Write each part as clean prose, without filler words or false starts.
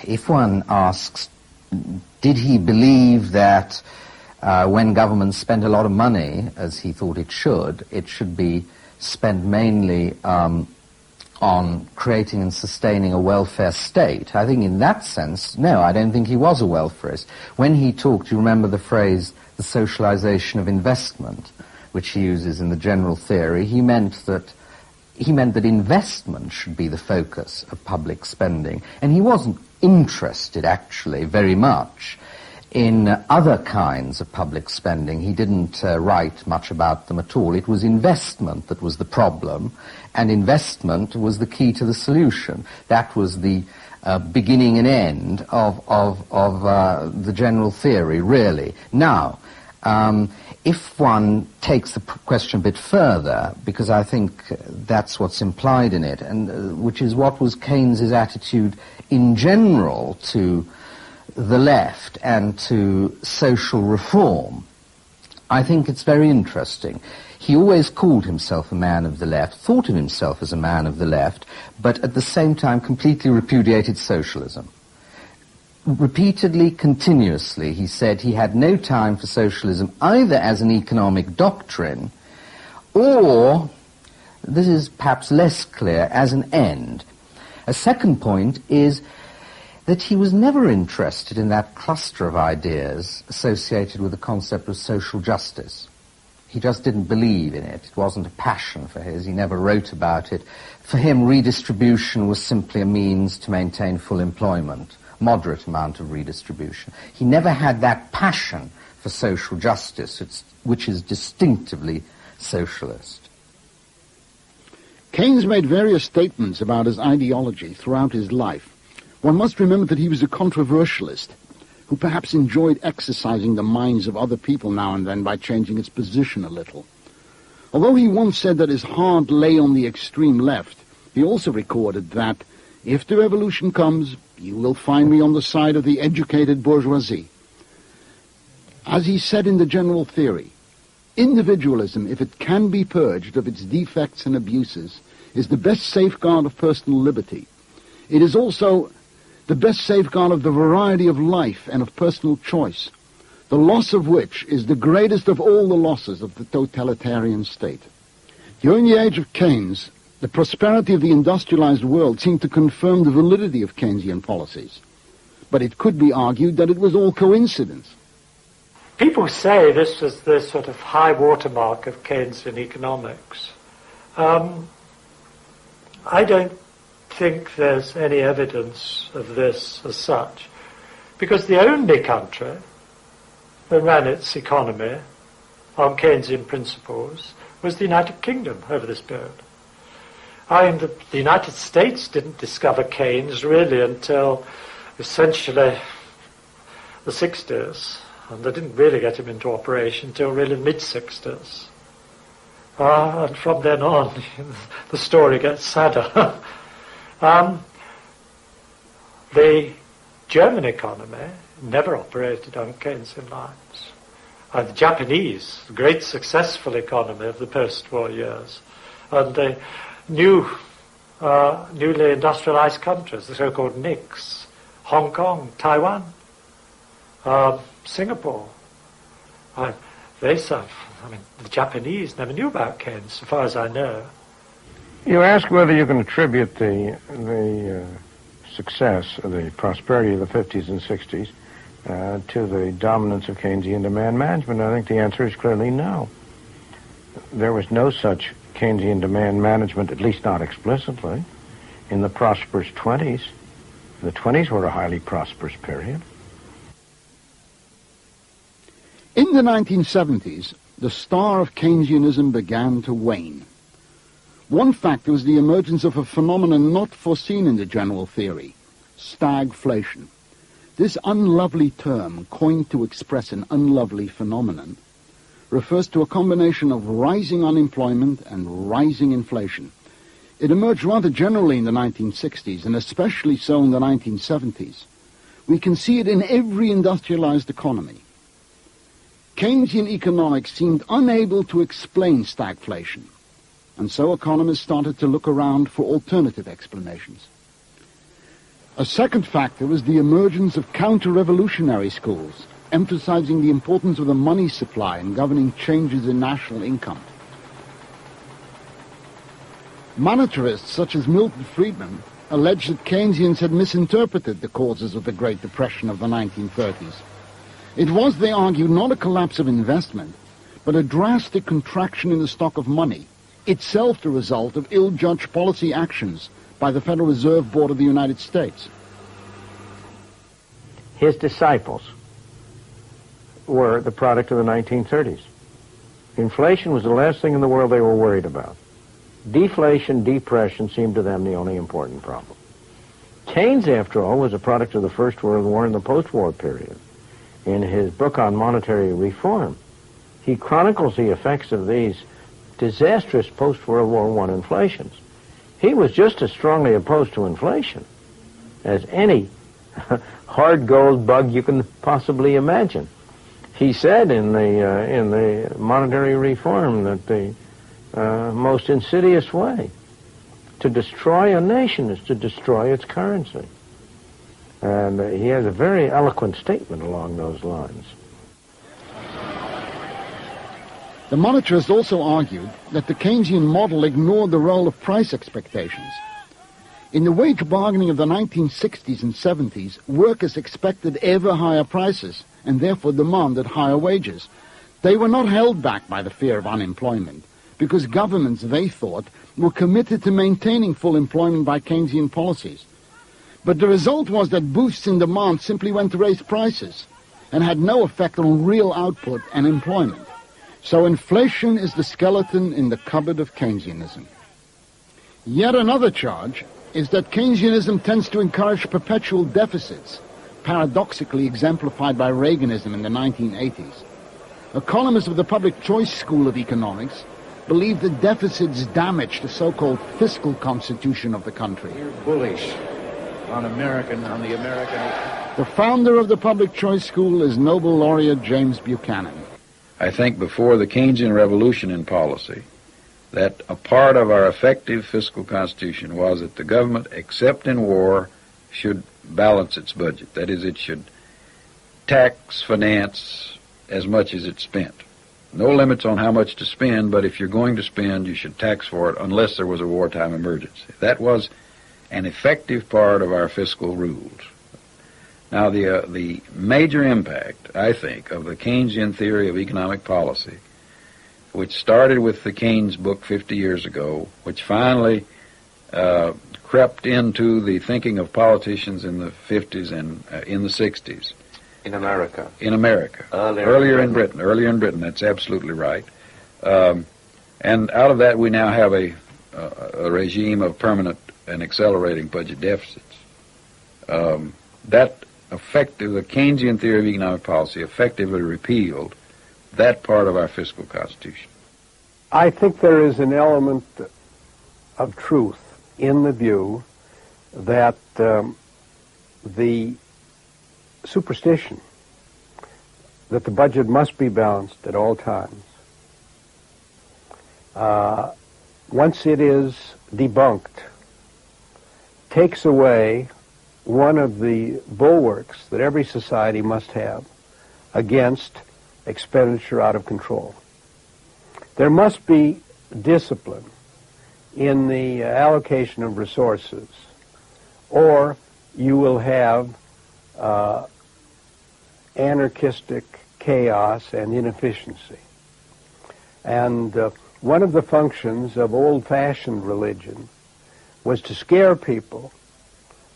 if one asks, did he believe that when government spent a lot of money, as he thought it should be spent mainly on creating and sustaining a welfare state? I think in that sense, no, I don't think he was a welfarist. When he talked, you remember the phrase, the socialization of investment, which he uses in the general theory, he meant that investment should be the focus of public spending. And he wasn't interested, actually, very much in other kinds of public spending. He didn't write much about them at all. It was investment that was the problem, and investment was the key to the solution. That was the beginning and end of the general theory, really. Now, if one takes the question a bit further, because I think that's what's implied in it, and which is what was Keynes's attitude in general to the left and to social reform, I think it's very interesting. He always called himself a man of the left, thought of himself as a man of the left, but at the same time completely repudiated socialism. Repeatedly, continuously, he said he had no time for socialism either as an economic doctrine or, this is perhaps less clear, as an end. A second point is that he was never interested in that cluster of ideas associated with the concept of social justice. He just didn't believe in it. It wasn't a passion for his. He never wrote about it. For him, redistribution was simply a means to maintain full employment. Moderate amount of redistribution. He never had that passion for social justice, which is distinctively socialist. Keynes made various statements about his ideology throughout his life. One must remember that he was a controversialist who perhaps enjoyed exercising the minds of other people now and then by changing its position a little. Although he once said that his heart lay on the extreme left, he also recorded that, if the revolution comes, you will find me on the side of the educated bourgeoisie. As he said in the general theory, individualism, if it can be purged of its defects and abuses, is the best safeguard of personal liberty. It is also the best safeguard of the variety of life and of personal choice, the loss of which is the greatest of all the losses of the totalitarian state. During the age of Keynes, the prosperity of the industrialized world seemed to confirm the validity of Keynesian policies. But it could be argued that it was all coincidence. People say this was the sort of high watermark of Keynesian economics. I don't think there's any evidence of this as such, because the only country that ran its economy on Keynesian principles was the United Kingdom over this period. The United States didn't discover Keynes really until essentially the 60s, and they didn't really get him into operation until really mid-60s. And from then on, the story gets sadder. The German economy never operated on Keynesian lines. And the Japanese, the great successful economy of the post-war years, and the newly industrialized countries, the so-called NICs, Hong Kong, Taiwan, Singapore. The Japanese never knew about Keynes, so far as I know. You ask whether you can attribute the success, the prosperity of the 50s and 60s to the dominance of Keynesian demand management. I think the answer is clearly no. There was no such Keynesian demand management, at least not explicitly, in the prosperous 20s. The 20s were a highly prosperous period. In the 1970s, the star of Keynesianism began to wane. One factor was the emergence of a phenomenon not foreseen in the general theory, stagflation. This unlovely term, coined to express an unlovely phenomenon, refers to a combination of rising unemployment and rising inflation. It emerged rather generally in the 1960s, and especially so in the 1970s. We can see it in every industrialized economy. Keynesian economics seemed unable to explain stagflation, and so economists started to look around for alternative explanations. A second factor was the emergence of counter-revolutionary schools, emphasizing the importance of the money supply in governing changes in national income. Monetarists such as Milton Friedman alleged that Keynesians had misinterpreted the causes of the Great Depression of the 1930s. It was, they argued, not a collapse of investment, but a drastic contraction in the stock of money, itself the result of ill-judged policy actions by the Federal Reserve Board of the United States. His disciples were the product of the 1930s. Inflation was the last thing in the world they were worried about. Deflation, depression seemed to them the only important problem. Keynes, after all, was a product of the First World War and the post-war period. In his book on monetary reform, he chronicles the effects of these disastrous post-World War I inflations. He was just as strongly opposed to inflation as any hard gold bug you can possibly imagine. He said in the monetary reform that the most insidious way to destroy a nation is to destroy its currency. And he has a very eloquent statement along those lines. The monetarists also argued that the Keynesian model ignored the role of price expectations. In the wage bargaining of the 1960s and 70s, workers expected ever higher prices and therefore demanded higher wages. They were not held back by the fear of unemployment, because governments, they thought, were committed to maintaining full employment by Keynesian policies. But the result was that boosts in demand simply went to raise prices and had no effect on real output and employment. So inflation is the skeleton in the cupboard of Keynesianism. Yet another charge is that Keynesianism tends to encourage perpetual deficits, paradoxically exemplified by Reaganism in the 1980s. A columnist of the public choice school of economics believed that deficits damage the so-called fiscal constitution of the country. You're bullish on the American. The founder of the public choice school is Nobel laureate James Buchanan. I think before the Keynesian revolution in policy, that a part of our effective fiscal constitution was that the government, except in war, should balance its budget. That is, it should tax, finance as much as it spent. No limits on how much to spend, but if you're going to spend, you should tax for it unless there was a wartime emergency. That was an effective part of our fiscal rules. Now, the major impact, I think, of the Keynesian theory of economic policy, which started with the Keynes book 50 years ago, which finally crept into the thinking of politicians in the 50s and in the 60s. In America. In America. Earlier in Britain, that's absolutely right. And out of that, we now have a regime of permanent and accelerating budget deficits. The Keynesian theory of economic policy effectively repealed that part of our fiscal constitution. I think there is an element of truth in the view that the superstition that the budget must be balanced at all times, once it is debunked, takes away one of the bulwarks that every society must have against expenditure out of control. There must be discipline in the allocation of resources, or you will have anarchistic chaos and inefficiency. And one of the functions of old-fashioned religion was to scare people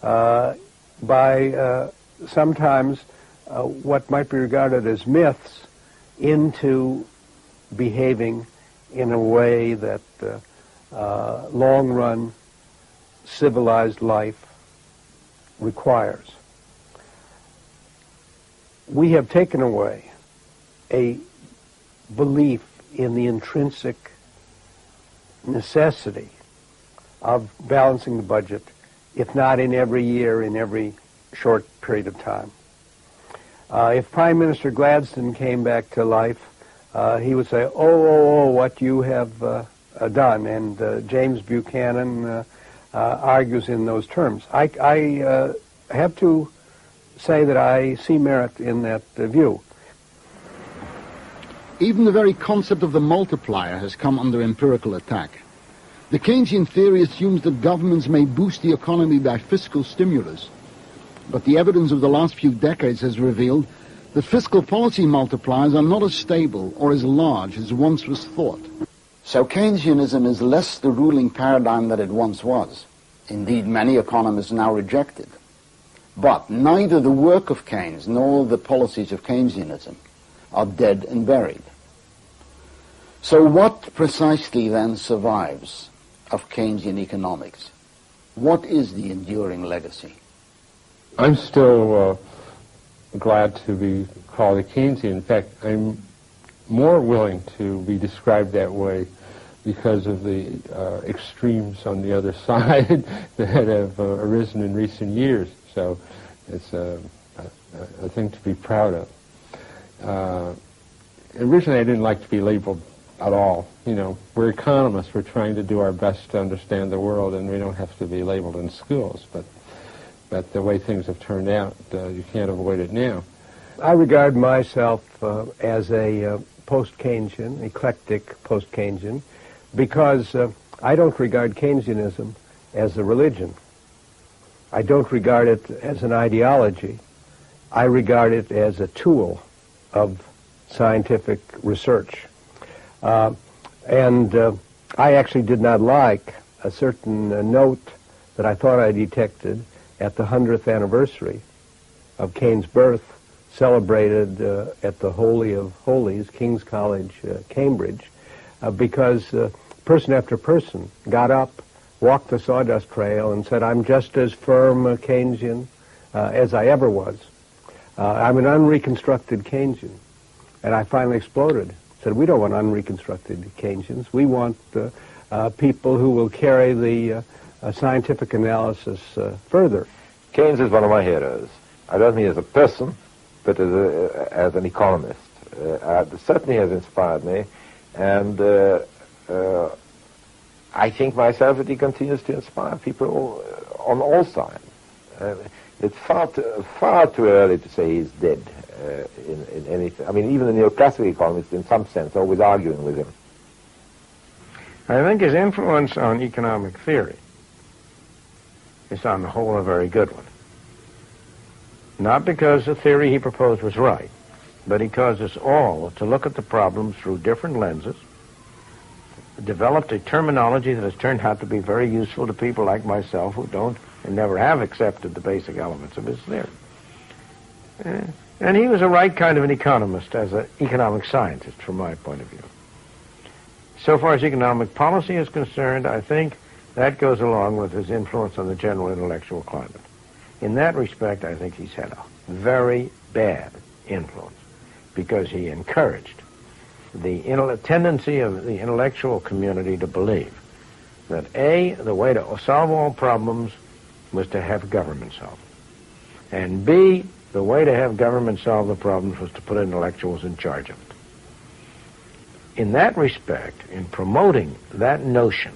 by sometimes what might be regarded as myths into behaving in a way that long-run civilized life requires. We have taken away a belief in the intrinsic necessity of balancing the budget, if not in every year, in every short period of time. If Prime Minister Gladstone came back to life, he would say, oh, what you have done. And James Buchanan argues in those terms. I have to say that I see merit in that view. Even the very concept of the multiplier has come under empirical attack. The Keynesian theory assumes that governments may boost the economy by fiscal stimulus, but the evidence of the last few decades has revealed that fiscal policy multipliers are not as stable or as large as once was thought. So Keynesianism is less the ruling paradigm that it once was. Indeed, many economists now reject it. But neither the work of Keynes nor the policies of Keynesianism are dead and buried. So what precisely then survives of Keynesian economics? What is the enduring legacy? I'm still glad to be called a Keynesian. In fact, I'm more willing to be described that way because of the extremes on the other side that have arisen in recent years. So it's a thing to be proud of. Originally, I didn't like to be labeled at all. You know, we're economists. We're trying to do our best to understand the world, and we don't have to be labeled in schools. But the way things have turned out, you can't avoid it now. I regard myself as a post-Keynesian, eclectic post-Keynesian, because I don't regard Keynesianism as a religion. I don't regard it as an ideology. I regard it as a tool of scientific research. And I actually did not like a certain note that I thought I detected at the 100th anniversary of Keynes' birth, celebrated at the Holy of Holies, King's College, Cambridge, because person after person got up, walked the sawdust trail, and said, I'm just as firm a Keynesian as I ever was. I'm an unreconstructed Keynesian. And I finally exploded. Said, we don't want unreconstructed Keynesians. We want people who will carry the scientific analysis further. Keynes is one of my heroes. I don't mean as a person, but as an economist. Certainly has inspired me, and I think myself that he continues to inspire people on all sides. It's far too early to say he's dead in anything. I mean, even the neoclassical economists, in some sense, are always arguing with him. I think his influence on economic theory is on the whole a very good one. Not because the theory he proposed was right, but he caused us all to look at the problem through different lenses, developed a terminology that has turned out to be very useful to people like myself who don't and never have accepted the basic elements of his theory. And he was a right kind of an economist as an economic scientist from my point of view. So far as economic policy is concerned, I think that goes along with his influence on the general intellectual climate. In that respect, I think he's had a very bad influence because he encouraged the tendency of the intellectual community to believe that A, the way to solve all problems was to have government solve them, and B, the way to have government solve the problems was to put intellectuals in charge of it. In that respect, in promoting that notion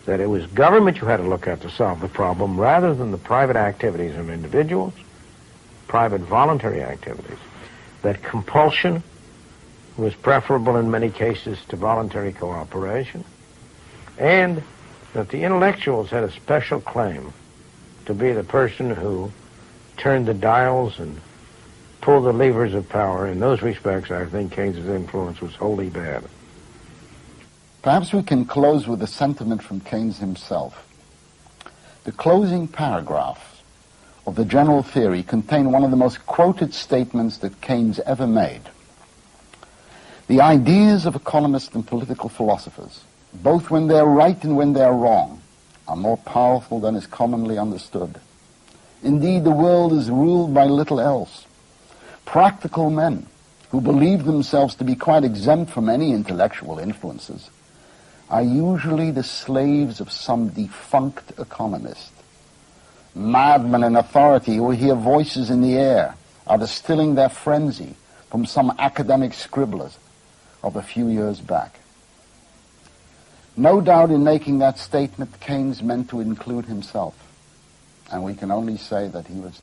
that it was government you had to look at to solve the problem rather than the private activities of individuals, private voluntary activities, that compulsion was preferable in many cases to voluntary cooperation, and that the intellectuals had a special claim to be the person who turned the dials and pulled the levers of power. In those respects, I think Keynes' influence was wholly bad. Perhaps we can close with a sentiment from Keynes himself. The closing paragraphs of the general theory contain one of the most quoted statements that Keynes ever made. The ideas of economists and political philosophers, both when they're right and when they're wrong, are more powerful than is commonly understood. Indeed, the world is ruled by little else. Practical men, who believe themselves to be quite exempt from any intellectual influences, are usually the slaves of some defunct economist. Madmen in authority who hear voices in the air are distilling their frenzy from some academic scribblers of a few years back. No doubt in making that statement, Keynes meant to include himself. And we can only say that he was